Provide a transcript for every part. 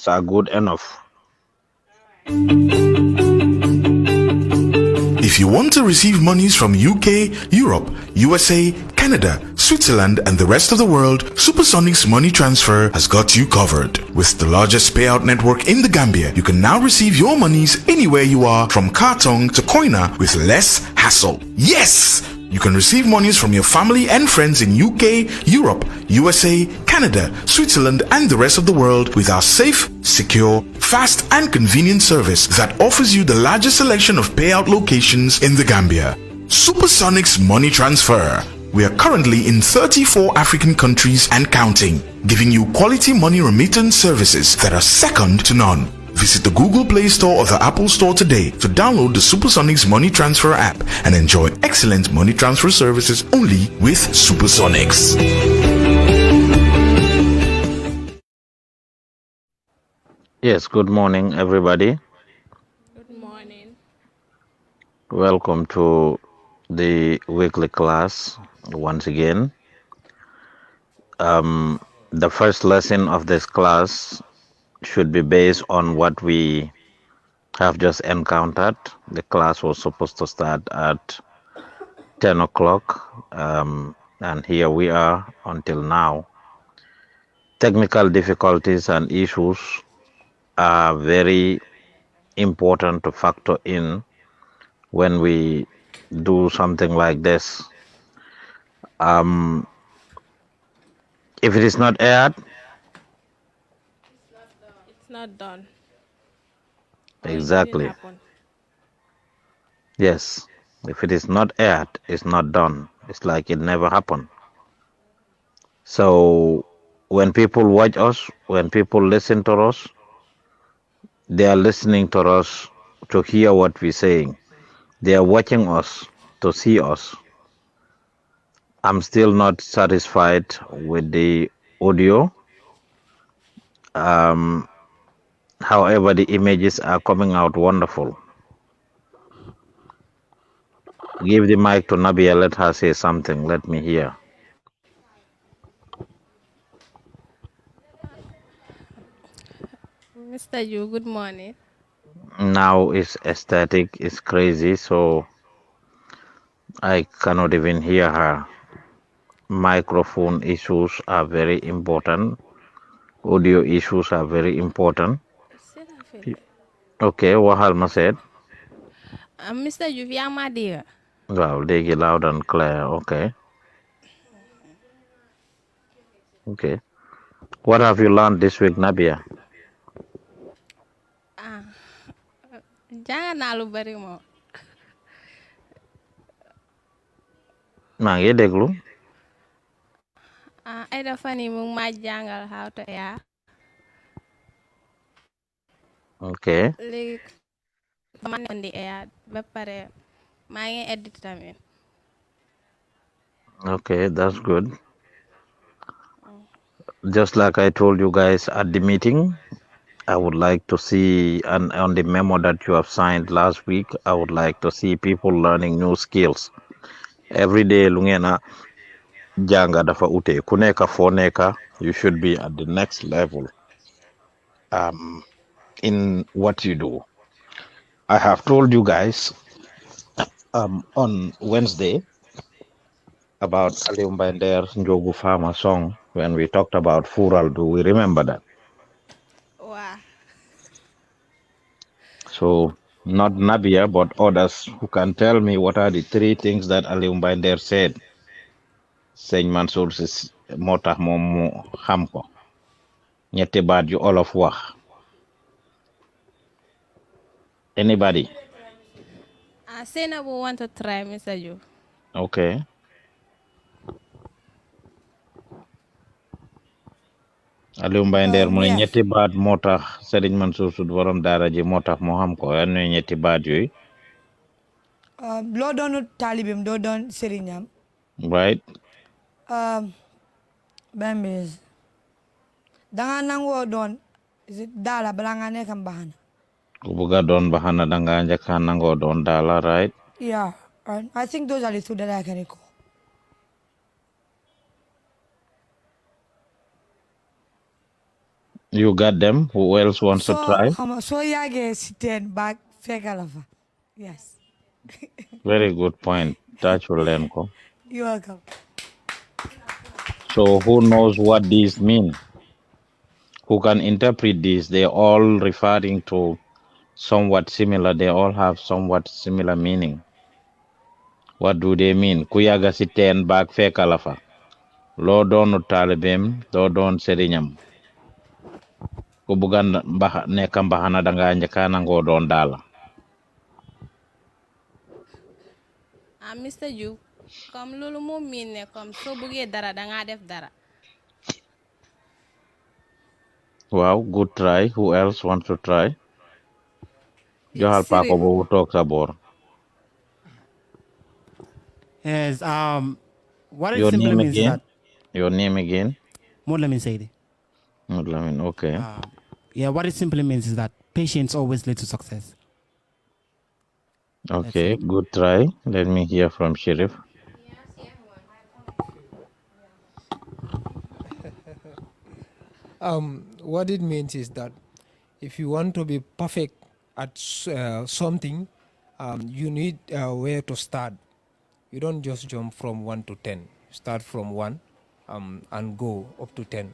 minutes are good enough. If you want to receive monies from UK, Europe, USA, Canada, Switzerland, and the rest of the world, Supersonic's money transfer has got you covered. With the largest payout network in the Gambia, you can now receive your monies anywhere you are, from Kartong to Koina, with less hassle. Yes! You can receive monies from your family and friends in UK, Europe, USA, Canada, Switzerland, and the rest of the world with our safe, secure, fast, and convenient service that offers you the largest selection of payout locations in the Gambia. Supersonic's Money Transfer. We are currently in 34 African countries and counting, giving you quality money remittance services that are second to none. Visit the Google Play Store or the Apple Store today to download the Supersonics Money Transfer app and enjoy excellent money transfer services only with Supersonics. Yes, good morning, everybody. Good morning. Welcome to the weekly class once again. The first lesson of this class should be based on what we have just encountered. The class was supposed to start at 10 o'clock, and here we are until now. Technical difficulties and issues are very important to factor in when we do something like this. If it is not aired, It's not done. exactly. It didn't happen. Yes, if it is not aired, it's not done. It's like it never happened. So when people watch us, when people listen to us, they are listening to us to hear what we're saying. They are watching us to see us. I'm still not satisfied with the audio. However, the images are coming out wonderful. Give the mic to Nabia. Let her say something. Let me hear. Mr. Yu, good morning. Now it's aesthetic. It's crazy. So I cannot even hear her. Microphone issues are very important. Audio issues are very important. Okay, what Halma said. Mr. Yu, yaa ma dégg. Well, they get loud and clear. Okay. Okay. What have you learned this week, Nabia? Jàng naa lu bari moom. maa ngi déglu. Ay dafa ni mu ngi ma jàngal how to yaa. Okay. Léegi ma nekkoon di yaa ba pare maa ngi edit tamit. Okay, that's good. Just like I told you guys at the meeting, I would like to see, and on the memo that you have signed last week, I would like to see people learning new skills. Every day, lu ngeen a jànga dafa ute. Ku nekk foo nekk, you should be at the next level in what you do. I have told you guys on Wednesday about Aliu Mbander's Njogu Farmer song when we talked about Fural. Do we remember that? Wow. So not Nabia, but others who can tell me what are the three things that Aliu Mbander said. Sëñ Mansour si moo tax moom mu xam ko ñetti baat yu olof wax. Anybody? Senabu want to try, Mr. Yu. Okay. Aliou Mbaye Nder mu ne ñetti baat moo tax Sëriñ Mansour Sy borom daara ji moo tax mu xam ko yan ñooy ñetti baat yooyu. loo doon taalibim doo doon sëriñam. Right. benn bis danga nangoo doon daala balaa nga nekk mbaxana. ku bugg a doon baxana danga njëkk a nangoo doon daala, right? Yeah, I think those are the two that I can recall. You got them. Who else wants to So try? so yage siten back fekalafa. Yes. Very good point. That will learn. You're welcome. So who knows what these mean? Who can interpret this? They're all referring to somewhat similar. They all have somewhat similar meaning. What do they mean? Kuyaga siten back fekalafa. Lo doonu talibem, lo doon serignam. Ku bugan nekk mbaxana danga njëkka nangoo doon daala. Mr. Joof comme loolu moo miin ne comme soo bëggee dara dangaa def dara. Wow, good try. Who else wants to try? Johal Pako Sirif. boobu toog sa boor. Yes. What it Your simply name means is again? that Your name again? Modlamin Saidi. Mudlamin, okay. Yeah. What it simply means is that patience always leads to success. Okay, good try. Let me hear from Sheriff. What it means is that if you want to be perfect at something, you need where to start. You don't just jump from 1 to 10. Start from 1 and go up to 10.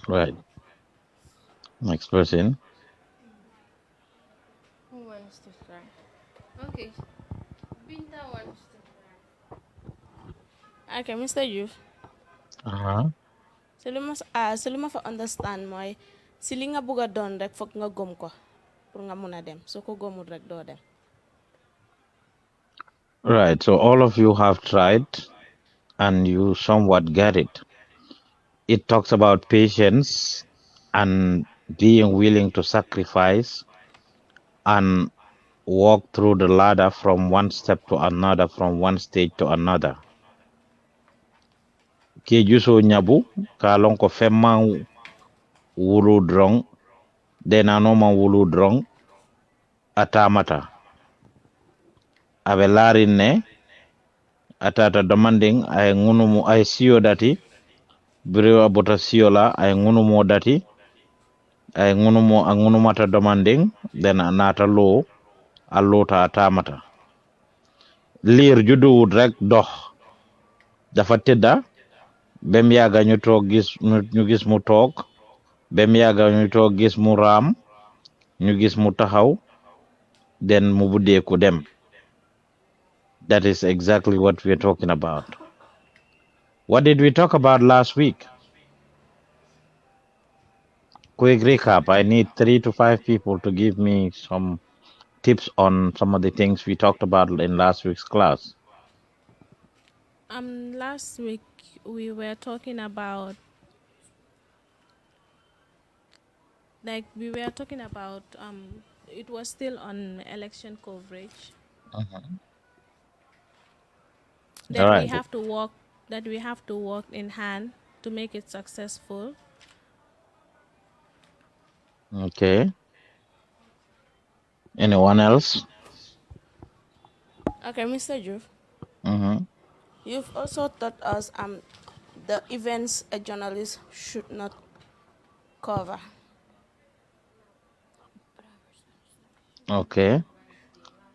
Right. Next person. Who wants to try? Okay. Binta wants to try. Okay, Mr. Joof. So lu ma fa understand mooy si li nga bëgg a doon rek foog nga gëm ko pour nga mun a dem soo ko gëmul rek doo dem. Right, so all of you have tried and you somewhat get it. It talks about patience and being willing to sacrifice and walk through the ladder from one step to another, from one stage to another. Ke juso nyabu kalon ko femma wulu drong denano man wulu drong atamata abe larin ne atata demanding ay ngunumu ay siyo dati biriwa bota siyo la ay ngunumo dati ay ngunumata demanding den nata lo allota atamata liir judduwut rek dox dafa tedda bem yaga ñu toog ñu gis mu toog bem yaga ñu toog gis mu raam ñu gis mu taxaw then mu buddeeku dem. That is exactly what we are talking about. What did we talk about last week? Quick recap. I need 3 to 5 people to give me some tips on some of the things we talked about in last week's class. Last week we were talking about it was still on election coverage. That All right. we have to work in hand to make it successful. Okay. Anyone else? Okay, Mr. Joof. You've also taught us the events a journalist should not cover. Okay.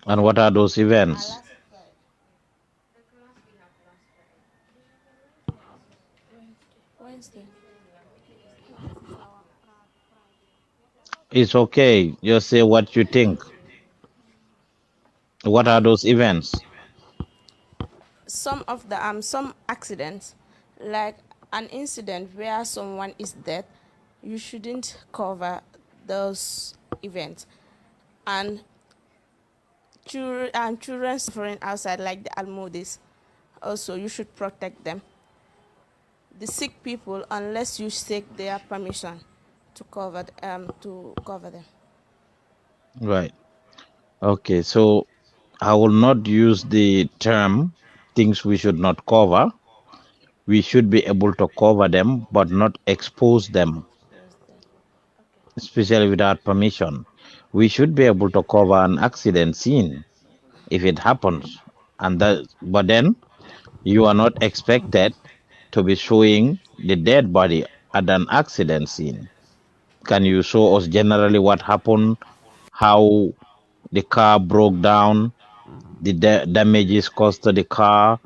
And what are those events? Wednesday. It's okay. Just say what you think. What are those events? Some of the some accidents, like an incident where someone is dead, you shouldn't cover those events. And children suffering outside, like the Almodis, also you should protect them. The sick people, unless you seek their permission to cover them. Right. Okay, so I will not use the term things we should not cover. We should be able to cover them, but not expose them, especially without permission. We should be able to cover an accident scene if it happens, but then you are not expected to be showing the dead body at an accident scene? Can you show us generally what happened, how the car broke down, the damages caused to the car,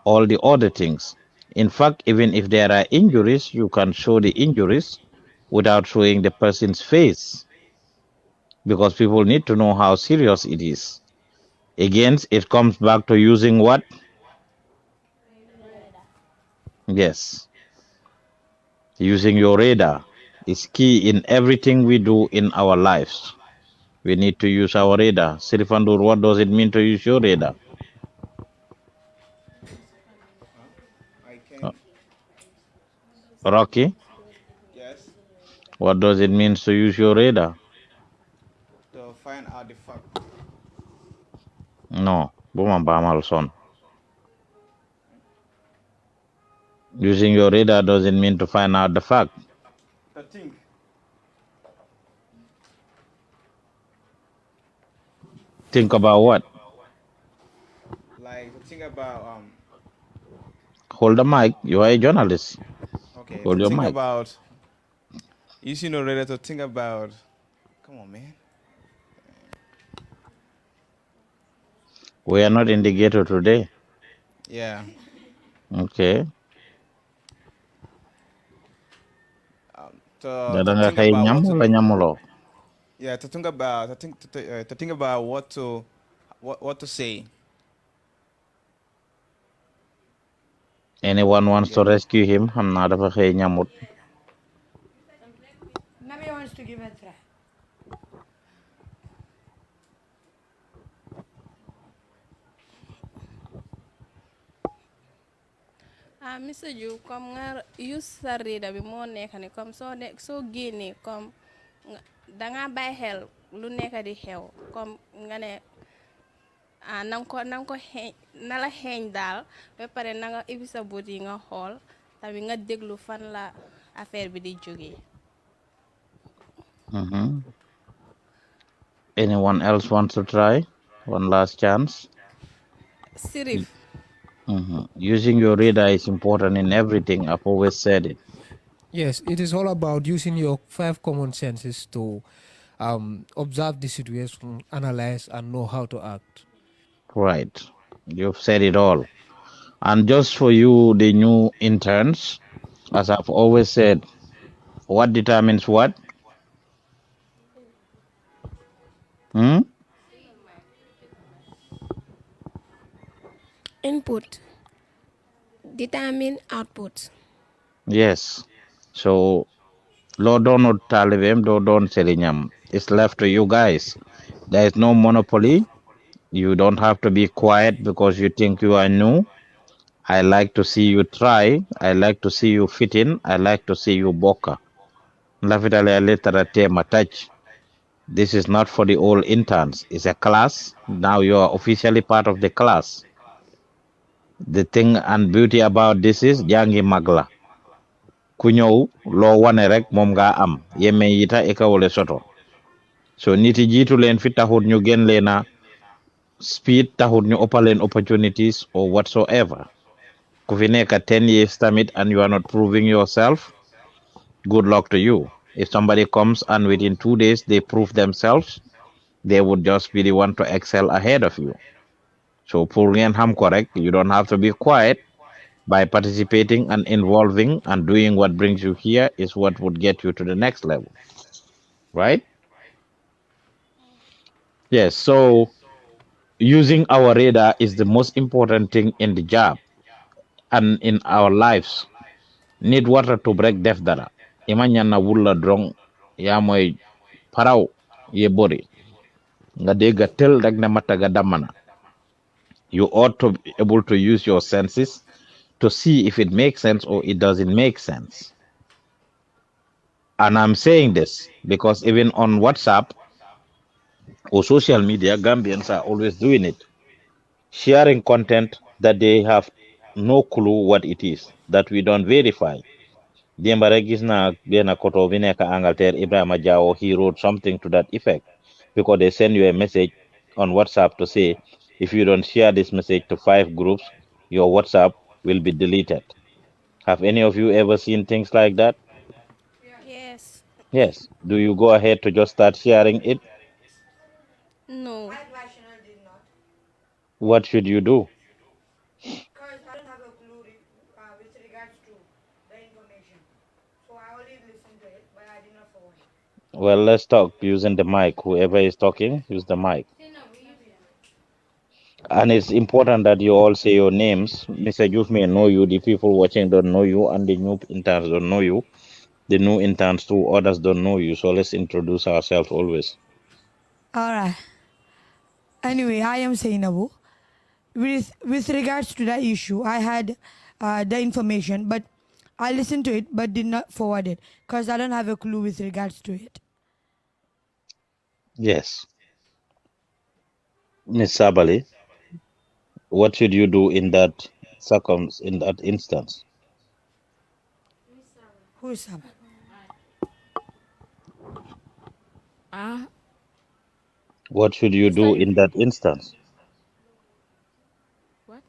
all the other things? In fact, even if there are injuries, you can show the injuries without showing the person's face, because people need to know how serious it is. Again, it comes back to using what? Yes, using your radar is key in everything we do in our lives. We need to use our radar. Sirifandur, what does it mean to use your radar? I Uh, can. Rocky, Yes. what does it mean to use your radar? To find out the fact. No, Buma Bamal son. Using your radar doesn't mean to find out the fact. To think. Think about what? Like to think about Hold the mic. You are a journalist. okay, to Hold your think mic. about using the radar to think about. Come on, man. We are not in the ghetto today. Yeah. Okay. To Dadanga think kay about what nyam to wala do. nyamulo. Yeah, to think about. To think about what to say. Anyone wants Yeah. to rescue him? I'm not a kay nyamut. Maybe wants to give it a try. Mr. Joof comme nga use sa radar bi moo nekk ni comme soo génnee comme danga bàyyi xel lu nekk di xew comme nga ne nanga ko xeeñ na la xeeñ daal ba pare na nga ibbi sa bët yi nga xool tamit nga déglu fan la affaire bi di jógee. Anyone else wants to try? One last chance. Sirif. Using your radar is important in everything. I've always said it. Yes, it is all about using your 5 common senses to observe the situation, analyze, and know how to act. Right. You've said it all. And just for you, the new interns, as I've always said, what determines what? Input determine output. Yes. So, Lord Donald Talibem, Don Selinyam. It's left to you guys. There is no monopoly. You don't have to be quiet because you think you are new. I like to see you try. I like to see you fit in. I like to see you boka. Lafitale literate touch. This is not for the old interns. It's a class. Now you are officially part of the class. The thing and beauty about this is jangi magla. Ku ñëw loo wane rek moom nga am yeme yita ekawole soto. So niti jiitu leen fi taxut ñu gën leena speed taxut ñu ëppa leen opportunities or whatsoever. Ku fi nekk 10 years tamit and you are not proving yourself, good luck to you. If somebody comes and within 2 days they prove themselves, they would just be the one to excel ahead of you. So pour ngeen xam correct, you don't have to be quiet. By participating and involving and doing what brings you here is what would get you to the next level. Right? Yes, so using our radar is the most important thing in the job and in our lives. Need water to break def dara. Imanya na wula drong ya moy paraw ye bori. Nga dega tel rek ne mataga damana. You ought to be able to use your senses to see if it makes sense or it doesn't make sense. And I'm saying this because even on WhatsApp or social media, Gambians are always doing it, sharing content that they have no clue what it is, that we don't verify. Demba rek gis na bena koto bi nekk Angleterre, Ibrahima Jawo, he wrote something to that effect because they send you a message on WhatsApp to say, if you don't share this message to 5 groups, your WhatsApp will be deleted. Have any of you ever seen things like that? Yes. Do you go ahead to just start sharing it? No. What should you do? Because I don't have a clue with regards to the information. So I only listened to it, but I did not forward it. Well, let's talk using the mic. Whoever is talking, use the mic. And it's important that you all say your names. Mr. Joof may know you. The people watching don't know you, and the new interns don't know you. The new interns too, others don't know you. So let's introduce ourselves always. All right. Anyway, I am Sainabu. With regards to that issue, I had the information, but I listened to it but did not forward it because I don't have a clue with regards to it. Yes. Miss Sabali, what should you do in that in that instance? Who is Sabah? Ah, What should you do in that instance? what?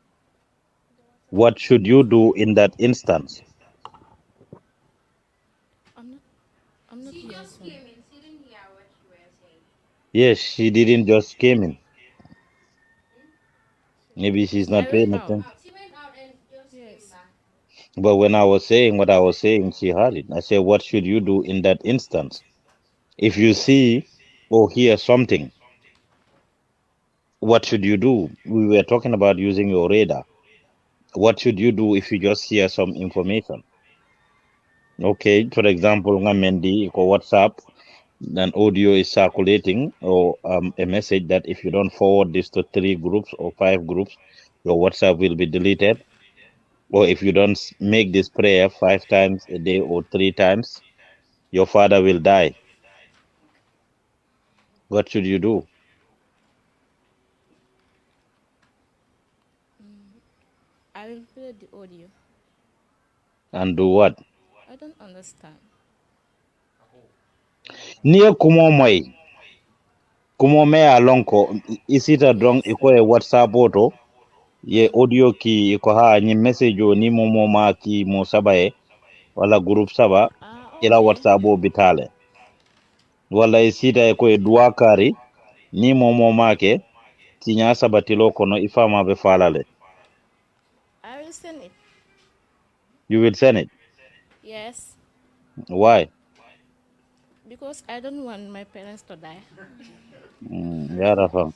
What should you do in that instance? I'm not. I'm not here. Sorry. Yes, she didn't just came in. Maybe she's not I went paying out. attention. Yes. But when I was saying what I was saying, she heard it. I said, what should you do in that instance? If you see or hear something, what should you do? We were talking about using your radar. What should you do if you just hear some information? Okay, for example, ngamendi or WhatsApp, an audio is circulating or a message that if you don't forward this to 3 groups or 5 groups, your WhatsApp will be deleted. Or if you don't make this prayer 5 times a day or 3 times, your father will die. What should you do? I will play the audio. And do what? I don't understand. Near kumo me alonko isita drong Yes. iko e WhatsApp auto ye Mm. audio ki iko ha ni message o ni momo ma ki mo sabaye wala group saba Ah, ila okay. WhatsApp o bitale wala isita iko e duakari ni momo make tinya sabatilo kono ifama be falale. I will send it. You will send it. Yes. Why? Because I don't want my parents to die. Yarafa.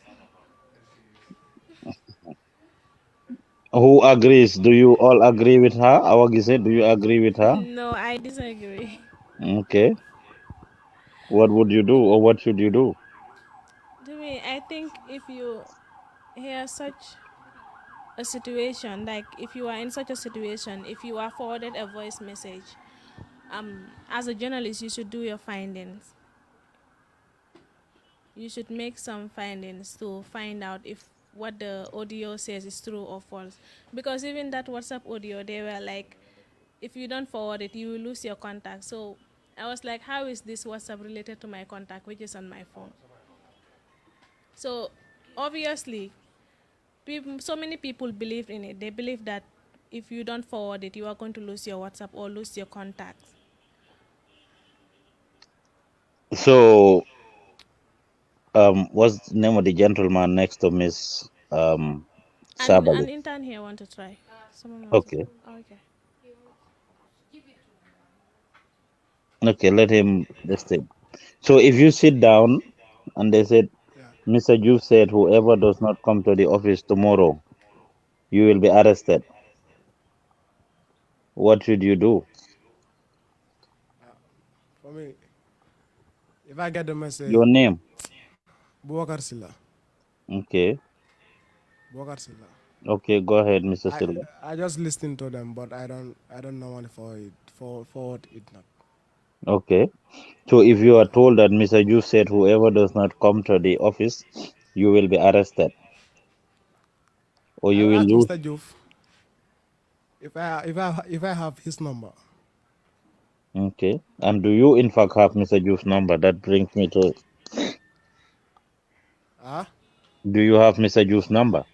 Who agrees? Do you all agree with her? Awagise, do you agree with her? No, I disagree. Okay. What would you do or what should you do? To me, I think if you hear such a situation, like if you are in such a situation, if you are forwarded a voice message, as a journalist, you should do your findings. You should make some findings to find out if what the audio says is true or false. Because even that WhatsApp audio, they were like, if you don't forward it, you will lose your contact. So I was like, how is this WhatsApp related to my contact, which is on my phone? So obviously, so many people believe in it. They believe that if you don't forward it, you are going to lose your WhatsApp or lose your contacts. So, what's the name of the gentleman next to Miss And Sabali? an intern here want to try. Someone wants to. Okay. Oh, okay. Okay, let him just take. So if you sit down and they said, Mr. Joof said, whoever does not come to the office tomorrow, you will be arrested. What should you do? For me, if I get the message, Your name. Bouakar Silla. Okay. Bouakar Silla. Okay, go ahead, Mr. Silva. I just listen to them, but I don't normally forward it not. Okay. So if you are told that Mr. Joof said whoever does not come to the office, you will be arrested or I you will will ask lose. Mr. Joof if I have his number. Okay. And do you in fact have Mr. Joof's number? That brings me to, Ah? do you have Mr. Joof's number?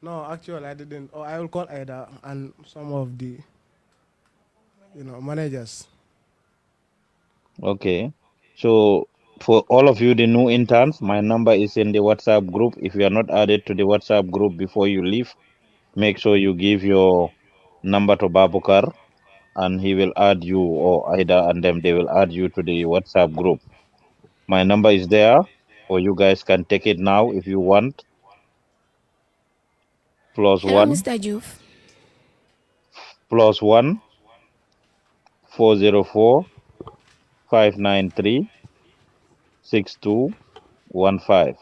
No, actually I didn't. Oh, I will call Ada and some of the managers. Okay. So for all of you, the new interns, my number is in the WhatsApp group. If you are not added to the WhatsApp group before you leave, make sure you give your number to Babukar and he will add you, or Ida and them, they will add you to the WhatsApp group. My number is there, or you guys can take it now if you want. Hello, +1 Mr. Joof. +1 404 593 6215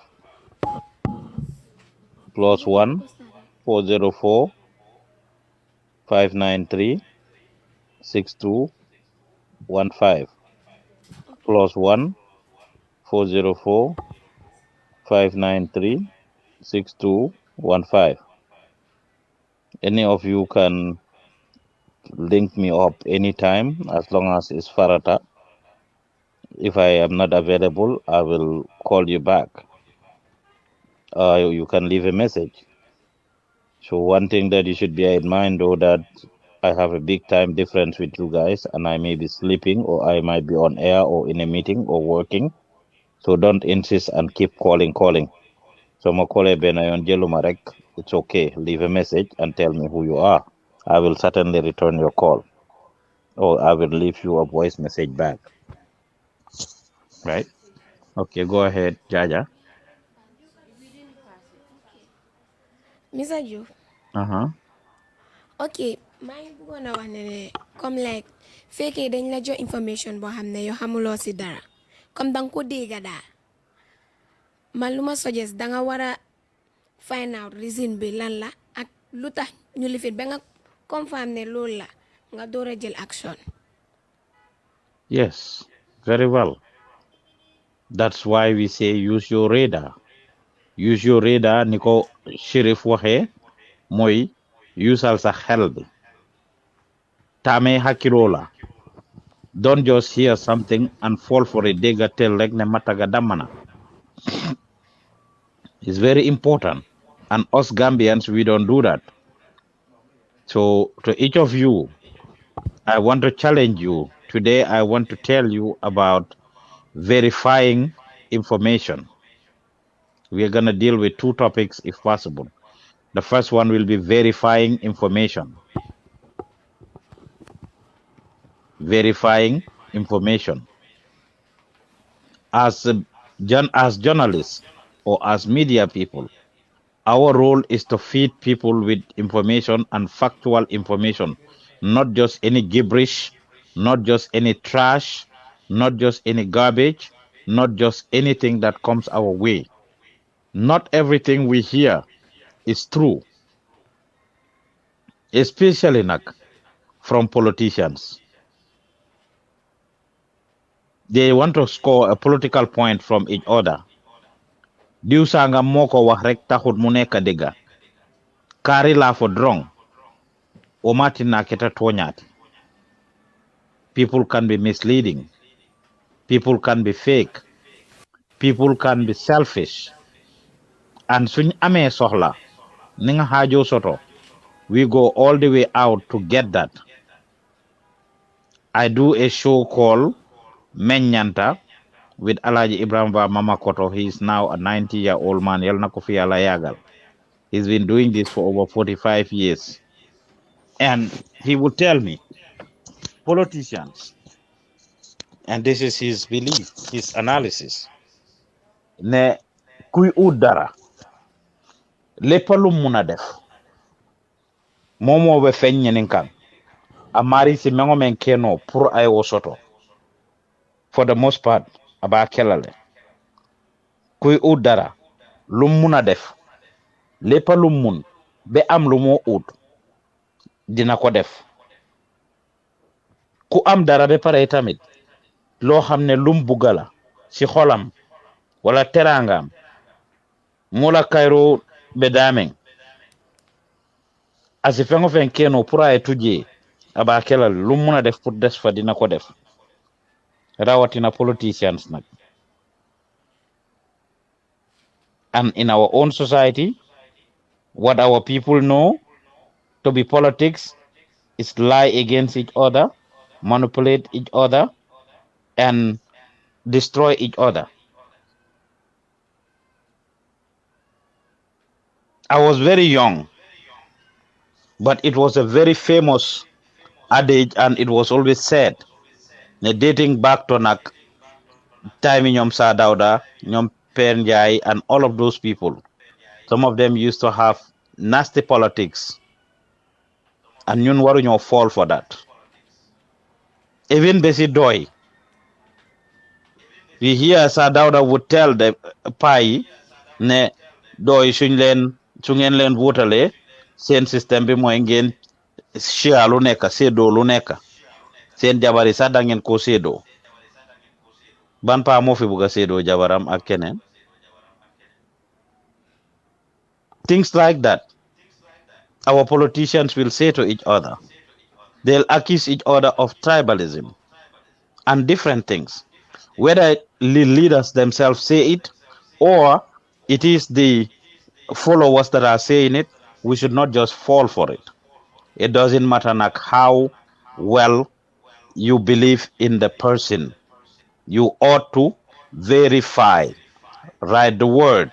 +1 404 593 6215 +1 404 593 6215. Any of you can link me up anytime as long as it's Farata. If I am not available, I will call you back. You can leave a message. So one thing that you should bear in mind, though, that I have a big time difference with you guys, and I may be sleeping, or I might be on air, or in a meeting, or working. So don't insist and keep calling. So Mokole Benayon Jelumarek, it's okay. Leave a message and tell me who you are. I will certainly return your call, or I will leave you a voice message back. Right? Okay, go ahead, Jaja. Mr. Joof. Uh-huh. Ok, maa ngi bëggoon a wax ne comme like fekkee dañ la jox information boo xam ne yoo xamuloo si dara comme danga ko dégga daal man lu ma suggest danga war a find out reason bi lan la ak lu tax ñu lifit ba nga confirm ne loolu la nga door a jël action. Yes, very well. That's why we say use your radar. Use your radar, Niko Sheriff waxe moy usal sa xel bi. Tame hakirola. Don't just hear something and fall for it. Dega tell like ne mataga damana. It's very important. And us Gambians, we don't do that. So to each of you, I want to challenge you. Today, I want to tell you about verifying information. We are going to deal with two topics if possible. The first one will be verifying information. Verifying information. As journalists or as media people, our role is to feed people with information and factual information, not just any gibberish, not just any trash, not just any garbage, not just anything that comes our way. Not everything we hear is true, especially from politicians. They want to score a political point from each other. Diw sanga moko wax rek taxut mu nekk dëgga. Kari la fo drong. O mati na keta tonyati. People can be misleading. People can be fake. People can be selfish. And suñ amé soxla ni nga hajo soto, we go all the way out to get that. I do a show called Menyanta with Alaji Ibrahim Mama Koto. He is now a 90-year-old man. Yal na ko fi Yàlla yagal. He's been doing this for over 45 years. And he would tell me, politicians, and this is his belief, his analysis, ne kuy ut dara lépp lu mun a def momo be feñ ñenin kan amari si mengo men keno pour ay wo soto for the most part aba kelale kuy ut dara lu mun a def lépp lu mun be am lu mo ut dina ko def ku am dara be pare tamit loo xam ne lum bugala si xolam wala terangam mola kayro be damen asi fengo fen keno pour ay tujé aba kelal lu mun a def pour des fa dina ko def rawatina politicians nak. And in our own society, what our people know to be politics is lie against each other, manipulate each other, and destroy each other. I was very young, but it was a very famous adage, and it was always said, dating back to time in Nyom Sa Dauda, Nyom Per Njai, and all of those people. Some of them used to have nasty politics, and ñun waruñoo fall for that. Even Besi Doi, we hear Sa Dauda would tell the Pai, ne Doi su ngeen leen wutale seen système bi mooy ngeen share lu nekk séddoo lu nekk seen jabari sax da ngeen ko séddoo ban paa moo fi bugg a séddoo jabaram ak keneen. Things like that our politicians will say to each other. They'll accuse each other of tribalism and different things. Whether the leaders themselves say it or it is the followers that are saying it, we should not just fall for it. It doesn't matter how well you believe in the person. You ought to verify. Write the word.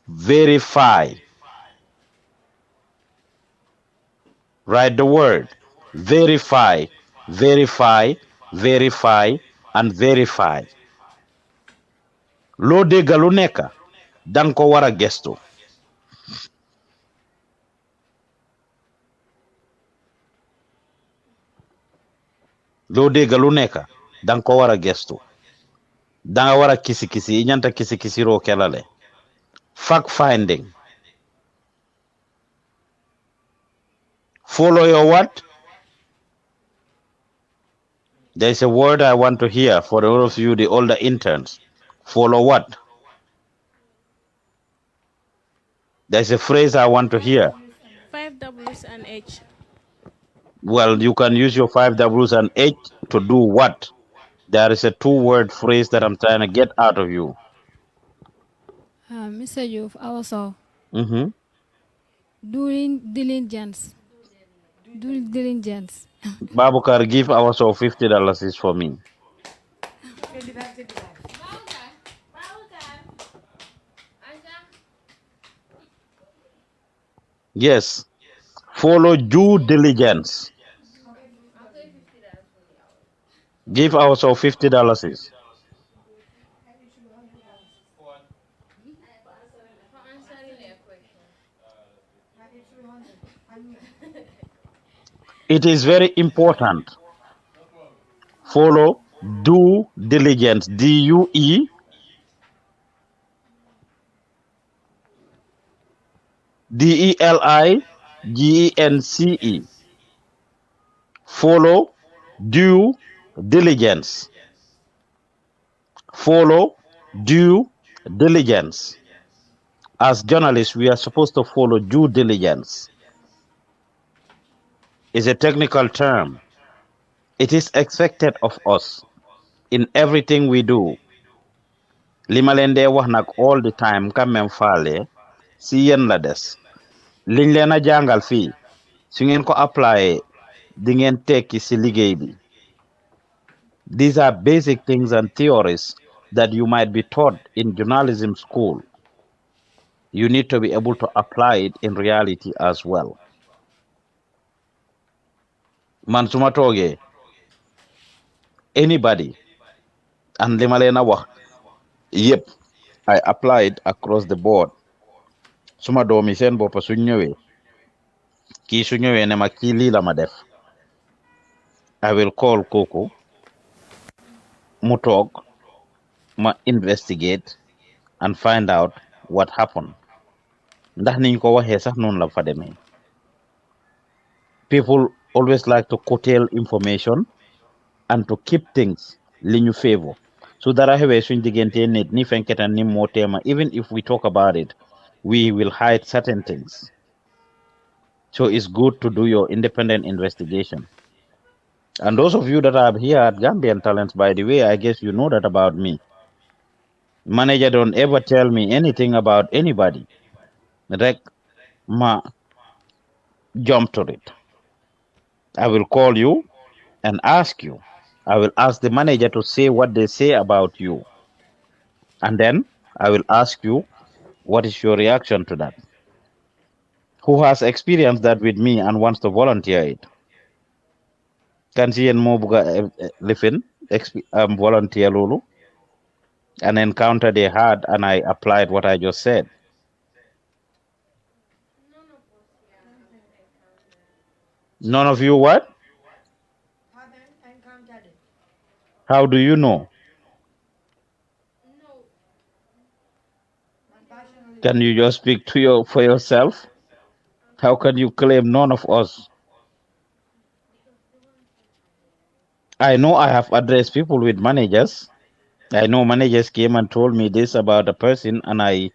Verify. Write the word. Verify. Verify. Verify. And verify. Loo dégga lu nekk dang ko war a gestu. Loo dégga lu nekk dang ko war a gestu. Danga war a kisi kisi ñanta kisi kisi ro kelale. Fact finding. Follow your what? There's a word I want to hear for all of you, the older interns. Follow what? There's a phrase I want to hear. 5 W's and H. Well, you can use your 5 W's and H to do what? There is a 2-word phrase that I'm trying to get out of you. Mr. Joof, also. Due diligence. Due diligence. Babukar, give also $50 is for me. Yes. Follow due diligence. Give also $50 is. It is very important. Follow due diligence. DUE. DELIGENCE. Follow due diligence. Follow due diligence. As journalists, we are supposed to follow due diligence. It's a technical term. It is expected of us in everything we do. Lima leen dee wax nag all the time quand même faale si yéen la des liñ leen a jàngal fii su ngeen ko apply di ngeen tekki si liggéey bi. These are basic things and theories that you might be taught in journalism school. You need to be able to apply it in reality as well. Man suma toogee anybody and li ma leen a wax yëpp I apply it across the board. Suma doomi seen boppa suñ ñëwee kii su ñëwee ne ma kii lii la ma def I will call kooku mu toog ma investigate and find out what happened. Ndax niñ ko waxee sax noonu la fa demee. People always like to curtail information and to keep things li ñu favor. So dara xewee suñ diggante nit ni fenketan ni moo teema, even if we talk about it, we will hide certain things. So it's good to do your independent investigation. And those of you that are here at Gambian Talents, by the way, I guess you know that about me. Manager don't ever tell me anything about anybody. Rek ma jump to it. I will call you and ask you, I will ask the manager to say what they say about you. And then I will ask you, what is your reaction to that? Who has experienced that with me and wants to volunteer it? Can see and Mobuga Lifin volunteer Lulu? An encounter they had, and I applied what I just said. None of you what? How do you know? Can you just speak to for yourself? How can you claim none of us? I know I have addressed people with managers. I know managers came and told me this about a person, and I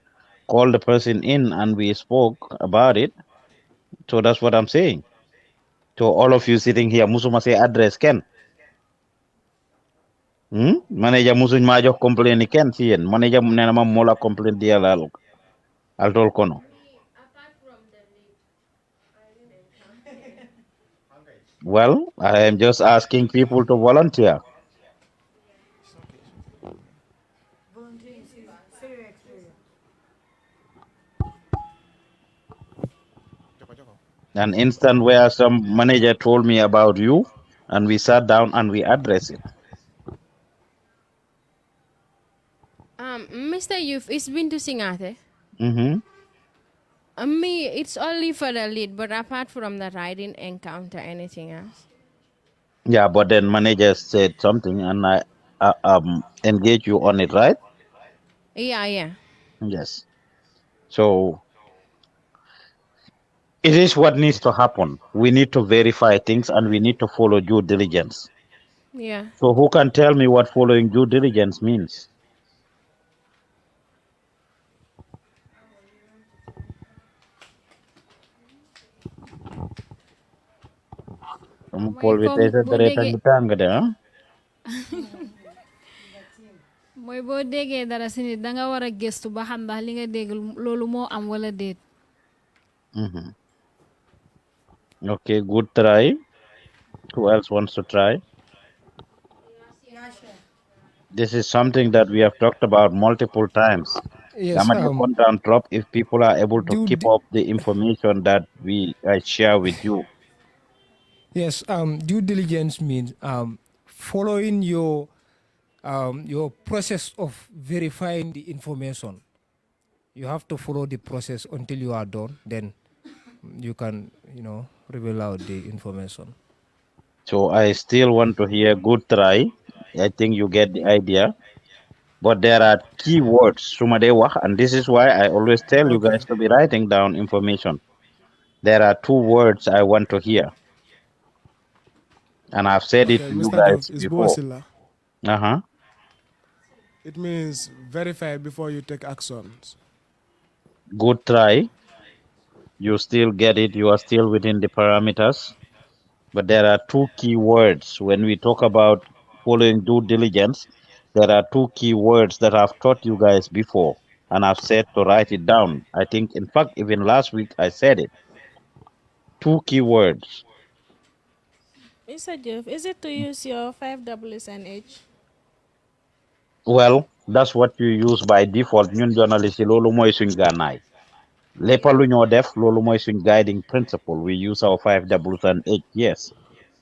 called the person in and we spoke about it. So that's what I'm saying. To all of you sitting here, musuma say address Ken. Manager musuñ ma jox complaint ni Ken ci yeen. Manager neena ma mola complaint di yalla al tol kono. Well, I am just asking people to volunteer. An instant where some manager told me about you, and we sat down and we addressed it. Mr. Youth, it's been to Singate. Mm-hmm. Me, it's only for the lead, but apart from that, I didn't encounter anything else. Yeah, but then manager said something, and I engage you on it, right? Yeah. Yes. So it is what needs to happen. We need to verify things, and we need to follow due diligence. Yeah. So who can tell me what following due diligence means? mooy boo déggee dara si nit danga war a gëstu ba xam ndax li nga dégg loolu moo am wala déet. Okay, good try. Who else wants to try? This is something that we have talked about multiple times. Yes. Drop if people are able to keep up the information that I share with you. Yes. Due diligence means following your process of verifying the information. You have to follow the process until you are done. Then you can, reveal out the information. So I still want to hear good try. I think you get the idea. But there are key words, and this is why I always tell you guys to be writing down information. There are 2 words I want to hear. And I've said it to you guys before. It means verify before you take actions. Good try. You still get it. You are still within the parameters. But there are 2 key words. When we talk about following due diligence, there are 2 key words that I've taught you guys before. And I've said to write it down. I think, in fact, even last week I said it. 2 key words. Mr. Joof, is it to use your 5 Ws and H? Well, that's what you use by default. Ñun journalist yi loolu mooy suñ gànnaay. Lépp lu ñoo def loolu mooy suñ guiding principle. We use our 5 Ws and H, yes.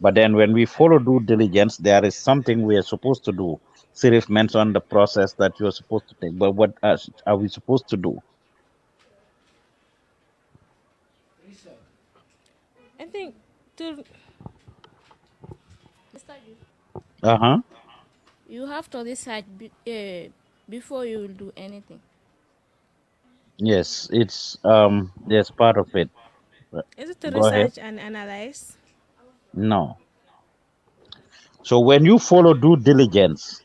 But then when we follow due diligence, there is something we are supposed to do. Sirif mentioned the process that you're supposed to take. But what are we supposed to do? I think to... You have to decide before you will do anything. Yes, it's there's part of it. Is it to Go ahead. research and analyze? No. So when you follow due diligence,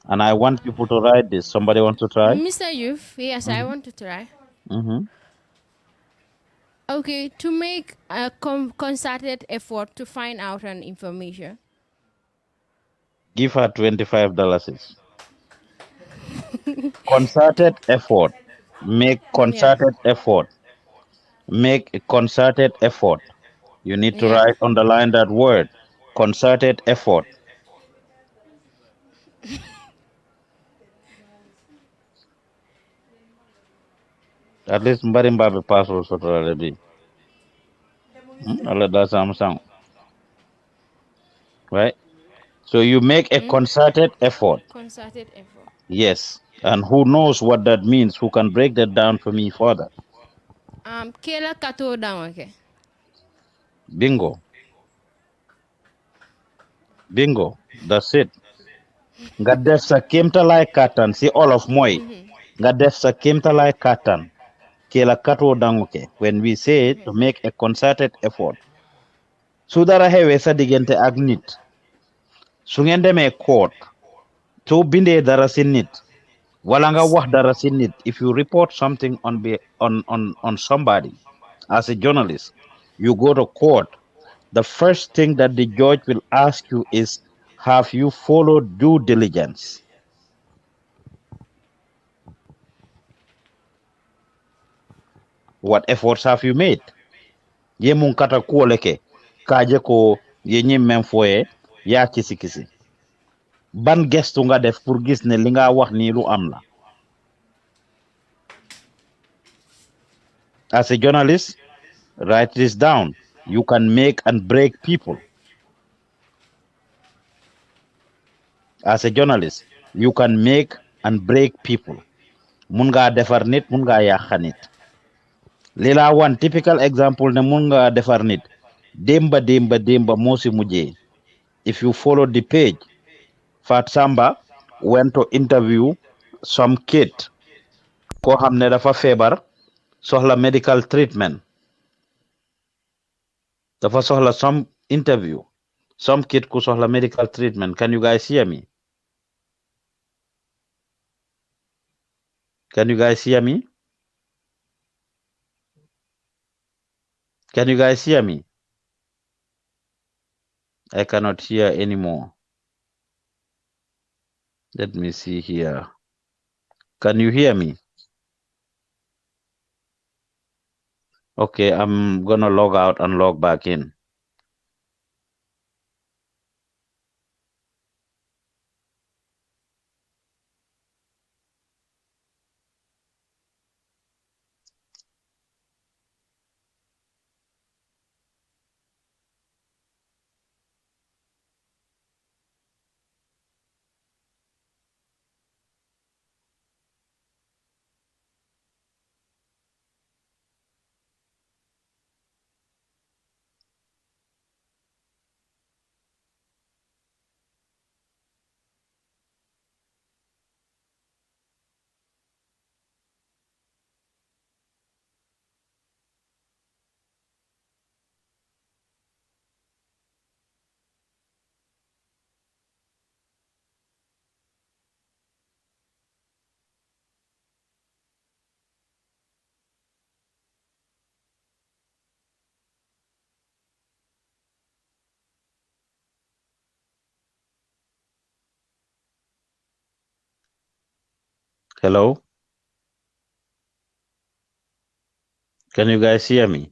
and I want people to write this. Somebody want to try? Mr. Youth, yes, I want to try. Okay, to make a concerted effort to find out an information. Give her $25. Concerted effort. Make concerted effort. Make a concerted effort. You need to write, underline that word. Concerted effort. At least mbari mbabe password sotorale bi. Allah da Samsung. Right? So you make a concerted effort. Concerted effort. Yes. And who knows what that means? Who can break that down for me further? Kela kato down, okay. Bingo. Bingo. That's it. Nga def sa kéemtalaay kàttan si olof mooy nga def sa kéemtalaay kàttan kila katoo danguke when we say to make a concerted effort su dara xewee sa diggante ak nit su ngeen demee court soo bindee dara si nit wala nga wax dara si nit if you report something on somebody as a journalist you go to court the first thing that the judge will ask you is have you followed due diligence. What efforts have you made? Ye mun kata kuoleke kaje ko ye nyimmen foye ya kisi kisi. Ban gestu nga def pour gis ne li nga wax ni lu am la. As a journalist, write this down. You can make and break people. As a journalist, you can make and break people. Mun nga defar nit, mun nga yàqa nit. Lila one typical example ne mun nga defar nit. Demba mosi mujé. If you follow the page, Fat Samba went to interview some kid ko xamne dafa febar soxla medical treatment. Dafa soxla some interview. Some kid ku soxla medical treatment. Can you guys hear me? Can you guys hear me? Can you guys hear me? I cannot hear anymore. Let me see here. Can you hear me? Okay, I'm gonna log out and log back in. Hello? Can you guys hear me?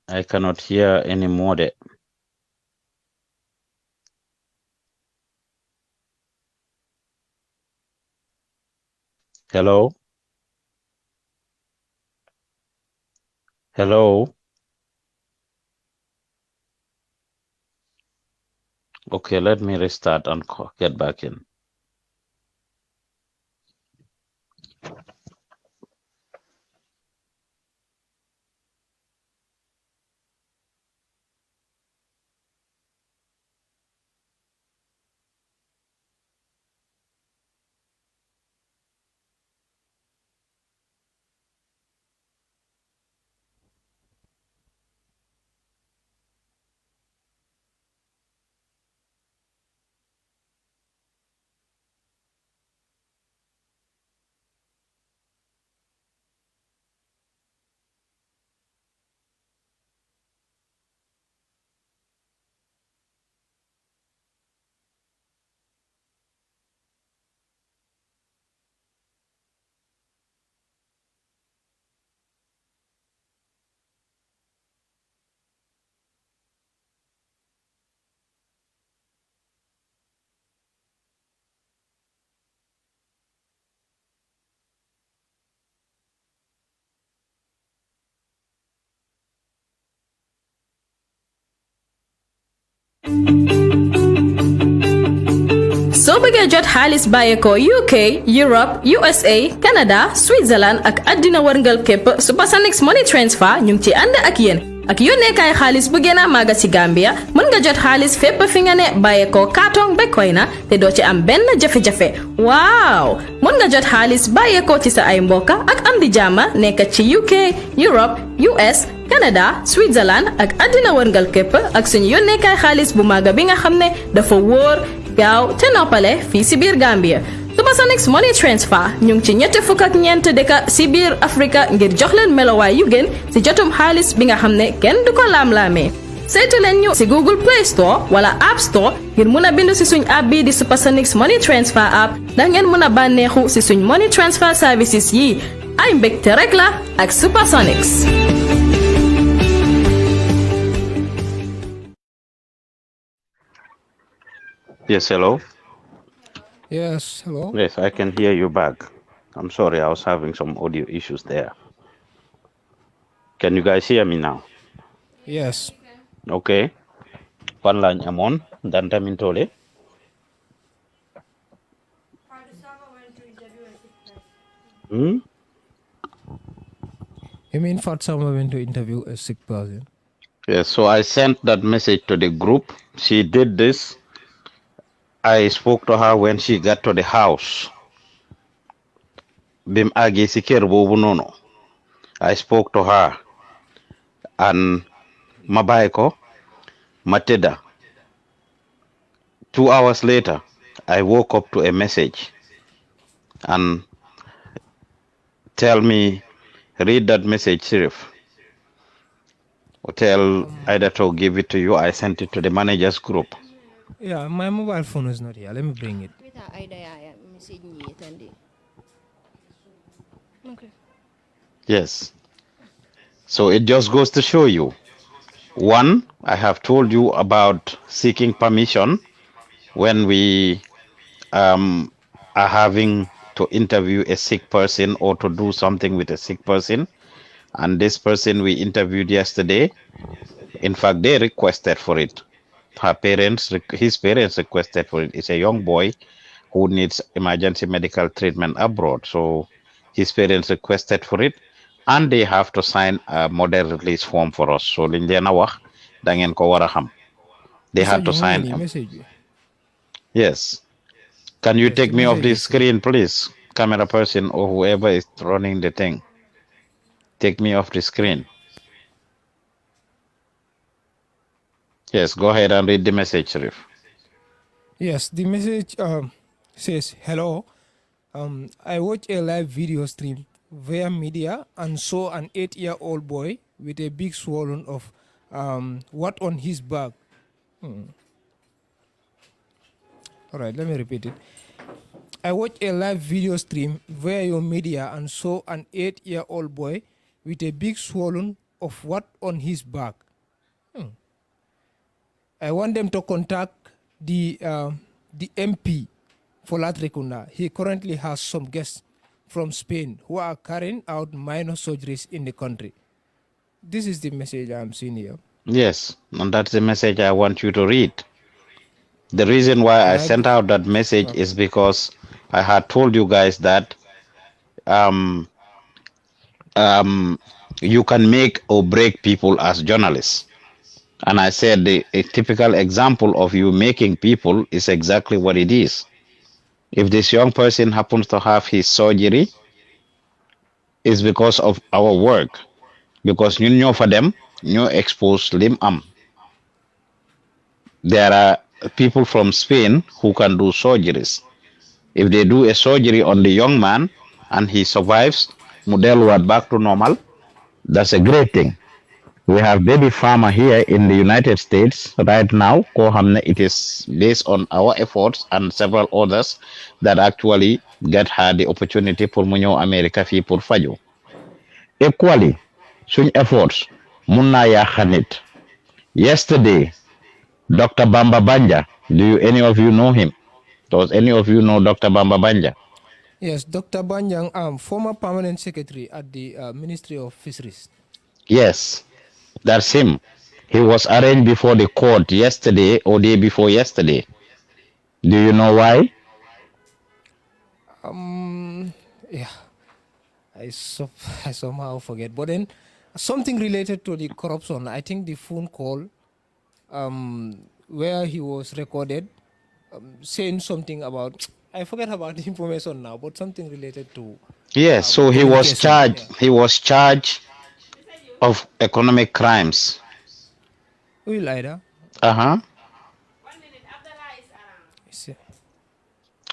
I cannot hear anymore. Hello? Hello? Okay, let me restart and get back in. soo bëggee jot xaalis bàyyeekoo UK Europe USA Canada Switzerland ak àddina wërngal képp Supersonics Money Transfer ñu ngi ci ànd ak yéen ak yónneekaay xaalis bu gën a màgg ci Gambia mën nga jot xaalis fépp fi nga ne bàyyeekoo kaatong ba koy na te doo ci am benn jafe-jafe waaw mën nga jot xaalis bàyyeekoo ci sa ay mbokka ak am di jàmma nekk ci UK Europe US Canada Switzerland ak àddina wërngal képp ak suñu yónneekaay xaalis bu màgg bi nga xam ne dafa wóor gaaw te noppale fii si biir Gambia Supersonics Money Transfer ñu ngi ci ñetti fukk ak ñeent dëkk si biir Afrika ngir jox leen melowaay yu gën si jotum xaalis bi nga xam ne kenn du ko laam-laamee saytu leen ñu si Google Play Store wala App Store ngir mun a bindu si suñ app bii di Supersonics Money Transfer app ndax ngeen mun a bànneexu si suñ money transfer services yi ay mbégte rek la ak Supersonics. Yes, hello. Yes, hello. Yes, I can hear you back. I'm sorry, I was having some audio issues there. Can you guys hear me now? Yes. Okay. Fan lañ amoon dan tamit toole. You mean Fatsama went to interview a sick person? Yes, so I sent that message to the group. She did this. I spoke to her when she got to the house. Bim agi si kër boobu noonu. I spoke to her and ma bàyyi ko ma tëdda. 2 hours later, I woke up to a message and tell me, read that message, Sheriff. Or tell either to give it to you. I sent it to the managers group. Yeah, my mobile phone is not here. Let me bring it. Okay. Yes. So it just goes to show you. One, I have told you about seeking permission when we are having to interview a sick person or to do something with a sick person. And this person we interviewed yesterday, in fact, they requested for it. His parents requested for it. It's a young boy who needs emergency medical treatment abroad. So his parents requested for it, and they have to sign a model release form for us. So liñ leen a wax da ngeen ko war a xam. They had to sign. Yes. Can you take me off the screen, please? Camera person or whoever is running the thing. Take me off the screen. Yes, go ahead and read the message, Sharif. Yes, the message says, hello. I watched a live video stream via media and saw an 8-year-old boy with a big swollen of what on his back. All right, let me repeat it. I watched a live video stream via your media and saw an 8-year-old boy with a big swollen of what on his back. I want them to contact the MP for Latrikunda. He currently has some guests from Spain who are carrying out minor surgeries in the country. This is the message I'm seeing here. Yes, and that's the message I want you to read. The reason why I sent out that message is because I had told you guys that you can make or break people as journalists. And I said a typical example of you making people is exactly what it is. If this young person happens to have his surgery, it's because of our work. Because you know for them, you expose limb arm. There are people from Spain who can do surgeries. If they do a surgery on the young man and he survives, model word back to normal, that's a great thing. We have baby farmer here in the United States right now. It is based on our efforts and several others that actually had the opportunity for Munyo America fee for Fajo. Equally, such efforts, Munna ya Khanit. Yesterday, Dr. Bamba Banja, any of you know him? Does any of you know Dr. Bamba Banja? Yes, Dr. Banjang, former permanent secretary at the Ministry of Fisheries. Yes, that's him. He was arraigned before the court yesterday or day before yesterday. Do you know why? Yeah, I somehow forget. But then something related to the corruption. I think the phone call, where he was recorded, saying something about. I forget about the information now, but something related to Yes, so he was communication. charged. Yeah. He was charged of economic crimes. Will either. Uh-huh.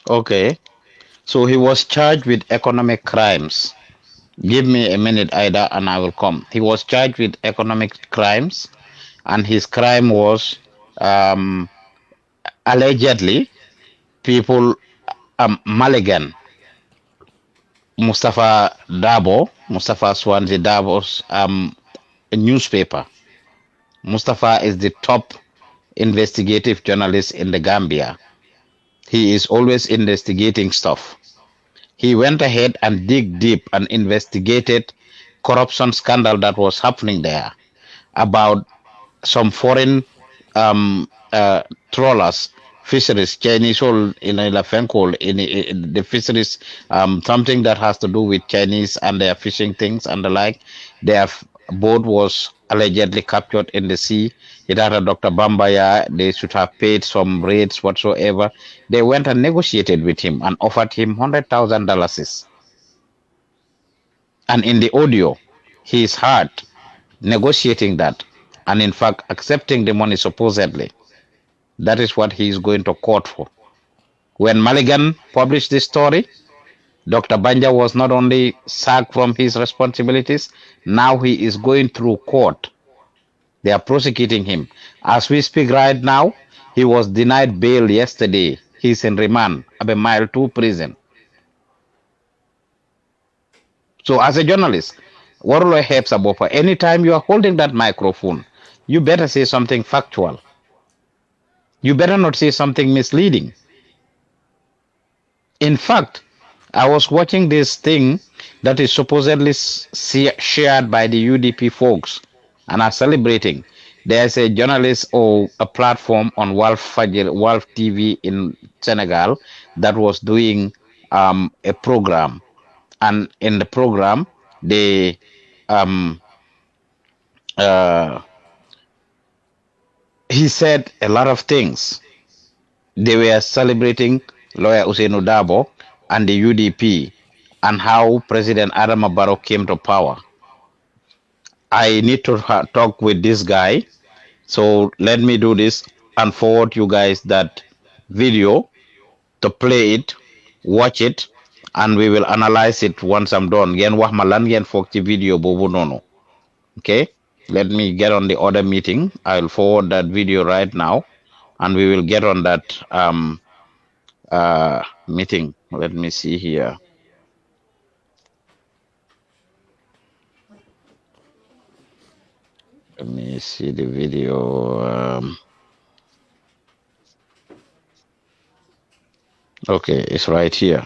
Okay. So he was charged with economic crimes. Give me a minute, Ida, and I will come. He was charged with economic crimes, and his crime was allegedly people Maligan, Mustafa Swansea Dabo's newspaper. Mustafa is the top investigative journalist in the Gambia. He is always investigating stuff. He went ahead and dig deep and investigated corruption scandal that was happening there about some foreign trawlers, fisheries, Chinese or in the Fenkol, in the fisheries, something that has to do with Chinese and their fishing things and the like. Their boat was allegedly captured in the sea. It had a Dr. Bambaya. They should have paid some rates whatsoever. They went and negotiated with him and offered him $100,000. And in the audio, he is heard negotiating that and in fact accepting the money supposedly. That is what he is going to court for. When Mulligan published this story, Dr. Banja was not only sacked from his responsibilities, now he is going through court. They are prosecuting him. As we speak right now, he was denied bail yesterday. He's in remand, Abe Mile 2 prison. So as a journalist, Warlo helps Abopa. Anytime you are holding that microphone, you better say something factual. You better not say something misleading. In fact, I was watching this thing that is supposedly shared by the UDP folks and are celebrating. There's a journalist or a platform on Wolf TV in Senegal that was doing a program. And in the program, they he said a lot of things. They were celebrating lawyer Usainu Dabo and the UDP and how President Adama Barrow came to power. I need to talk with this guy. So let me do this and forward you guys that video to play it, watch it, and we will analyze it once I'm done. Gen wax ma lan ngeen foog ci video boobu noonu. Okay, let me get on the other meeting. I'll forward that video right now, and we will get on that meeting. Let me see here. Let me see the video. Okay, it's right here.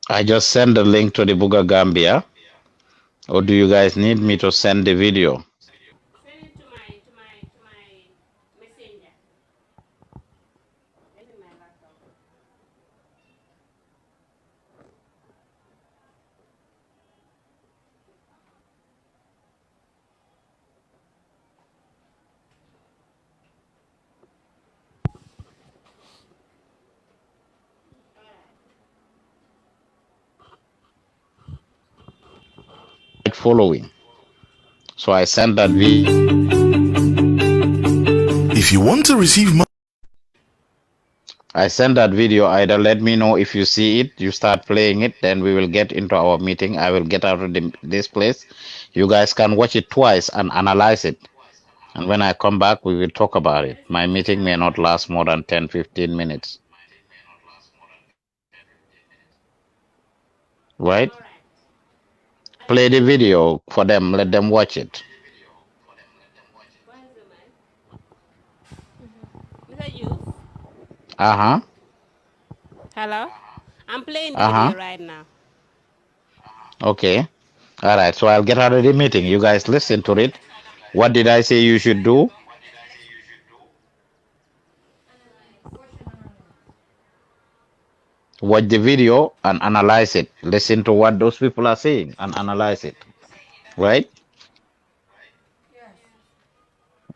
I just sent the link to the Buga Gambia. Or do you guys need me to send the video? Following. So I sent that video. If you want to receive money, I sent that video. Either let me know if you see it, you start playing it, then we will get into our meeting. I will get out of this place. You guys can watch it twice and analyze it. And when I come back, we will talk about it. My meeting may not last more than 10-15 minutes. Right? Play the video for them. Let them watch it. Mr. Joof, Uh-huh. hello? I'm playing the Uh-huh. video right now. Okay. All right. So I'll get out of the meeting. You guys listen to it. What did I say you should do? Watch the video and analyze it. Listen to what those people are saying and analyze it. Right?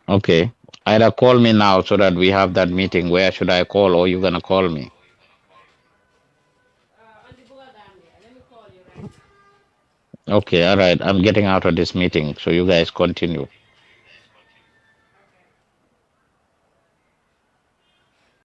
Okay. Either call me now so that we have that meeting. Where should I call, or you gonna call me? Okay, all right. I'm getting out of this meeting, so you guys continue.